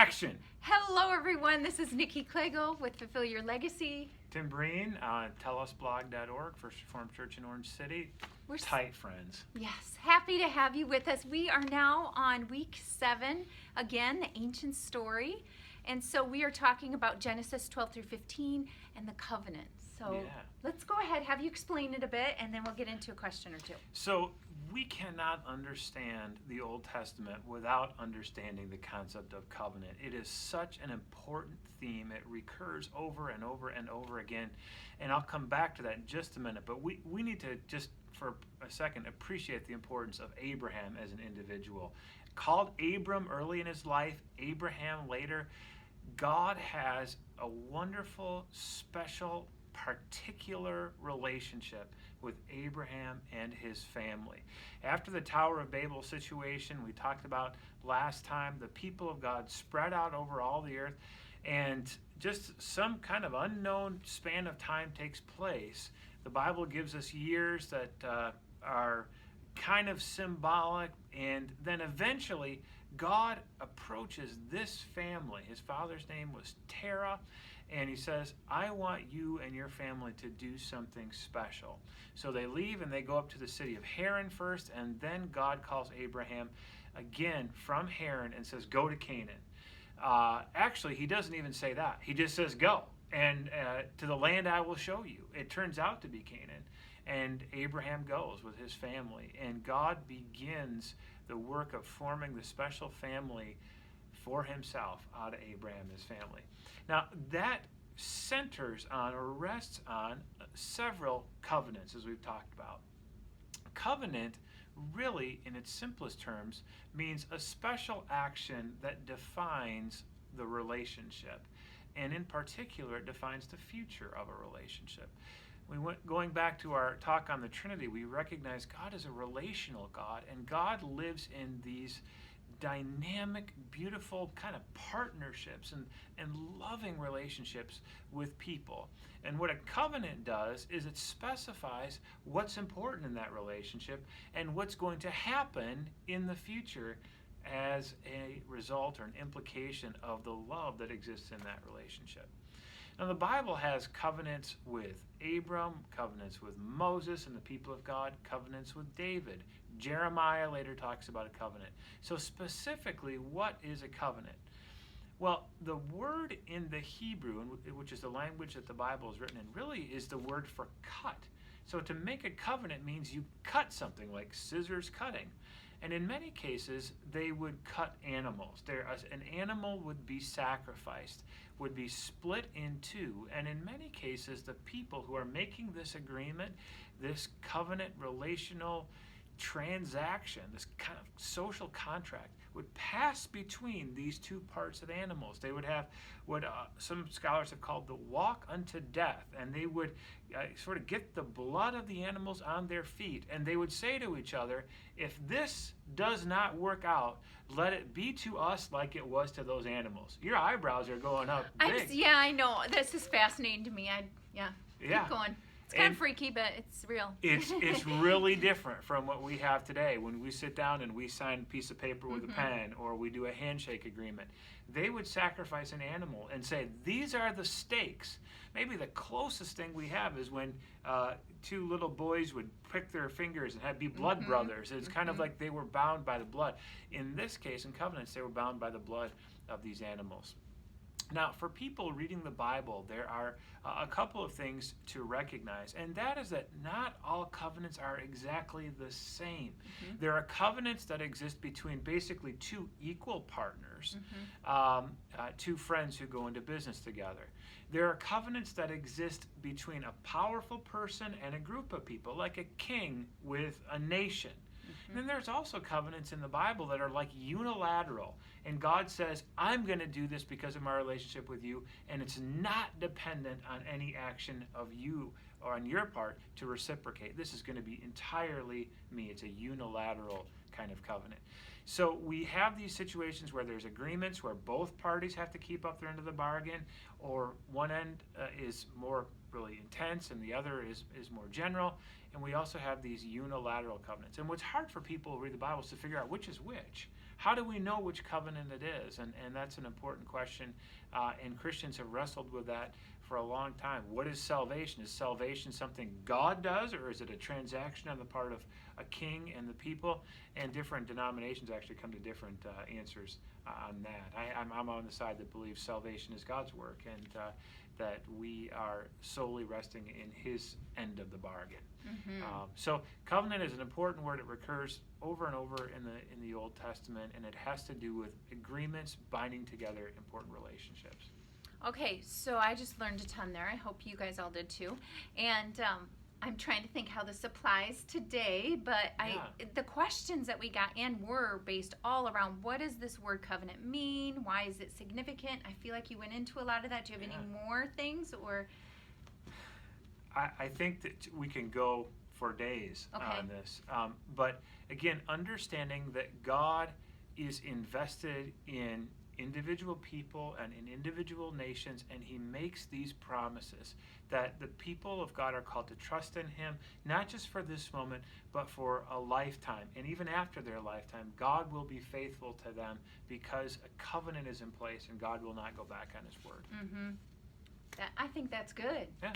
Action! Hello, everyone. This is Nikki Klegel with Fulfill Your Legacy. Tim Breen, tellusblog.org, First Reformed Church in Orange City. We're tight friends. Yes, happy to have you with us. We are now on week 7, again, the ancient story. And so we are talking about Genesis 12 through 15 and the covenant. So let's go ahead, have you explain it a bit, and then we'll get into a question or two. So we cannot understand the Old Testament without understanding the concept of covenant. It is such an important theme. It recurs over and over and over again. And I'll come back to that in just a minute. But we need to just for a second appreciate the importance of Abraham as an individual. Called Abram early in his life, Abraham later. God has a wonderful, special, particular relationship with Abraham and his family. After the Tower of Babel situation we talked about last time, the people of God spread out over all the earth, and just some kind of unknown span of time takes place. The Bible gives us years that are kind of symbolic, and then eventually God approaches this family. His father's name was Terah, and he says, I want you and your family to do something special. So they leave and they go up to the city of Haran first, and then God calls Abraham again from Haran and says, go to Canaan. Actually, he doesn't even say that. He just says, go, and to the land I will show you. It turns out to be Canaan. And Abraham goes with his family, and God begins the work of forming the special family for himself out of Abraham and his family. Now, that centers on or rests on several covenants, as we've talked about. Covenant, really, in its simplest terms, means a special action that defines the relationship. And in particular, it defines the future of a relationship. Going back to our talk on the Trinity, we recognize God is a relational God, and God lives in these dynamic, beautiful kind of partnerships and loving relationships with people. And what a covenant does is it specifies what's important in that relationship and what's going to happen in the future as a result or an implication of the love that exists in that relationship. Now, the Bible has covenants with Abram, covenants with Moses and the people of God, covenants with David. Jeremiah later talks about a covenant. So specifically, what is a covenant? Well, the word in the Hebrew, which is the language that the Bible is written in, really is the word for cut. So to make a covenant means you cut something, like scissors cutting. And in many cases, they would cut animals. An animal would be sacrificed, would be split in two. And in many cases, the people who are making this agreement, this covenant relational transaction, this kind of social contract, would pass between these two parts of animals. They would have what some scholars have called the walk unto death, and they would sort of get the blood of the animals on their feet, and they would say to each other, if this does not work out, let it be to us like it was to those animals. Your eyebrows are going up big. Yeah, I know. This is fascinating to me. Keep going. It's kind of freaky, but it's real. It's really different from what we have today. When we sit down and we sign a piece of paper with a pen, or we do a handshake agreement, they would sacrifice an animal and say, these are the stakes. Maybe the closest thing we have is when two little boys would prick their fingers and be blood brothers. It's kind of like they were bound by the blood. In this case, in covenants, they were bound by the blood of these animals. Now, for people reading the Bible, there are a couple of things to recognize, and that is that not all covenants are exactly the same. There are covenants that exist between basically two equal partners, two friends who go into business together. There are covenants that exist between a powerful person and a group of people, like a king with a nation. And then there's also covenants in the Bible that are like unilateral. And God says, I'm going to do this because of my relationship with you, and it's not dependent on any action of you or on your part to reciprocate. This is going to be entirely me. It's a unilateral kind of covenant. So we have these situations where there's agreements where both parties have to keep up their end of the bargain, or one end is more really intense and the other is more general. And we also have these unilateral covenants. And what's hard for people who read the Bible is to figure out which is which. how do we know which covenant it is? And that's an important question, and Christians have wrestled with that for a long time. What is salvation? Is salvation something God does, or is it a transaction on the part of a king and the people? And different denominations actually come to different answers on that. I'm on the side that believes salvation is God's work, and that we are solely resting in His end of the bargain. So covenant is an important word. It recurs over and over in the Old Testament, and it has to do with agreements binding together important relationships. Okay, so I just learned a ton there. I hope you guys all did too. And I'm trying to think how this applies today, but the questions that we got in were based all around, what does this word covenant mean? Why is it significant? I feel like you went into a lot of that. Do you have any more things, or? I think that we can go for days on this. But again, understanding that God is invested in individual people and in individual nations, and He makes these promises that the people of God are called to trust in Him, not just for this moment, but for a lifetime. And even after their lifetime, God will be faithful to them because a covenant is in place, and God will not go back on His word. I think that's good. Yeah.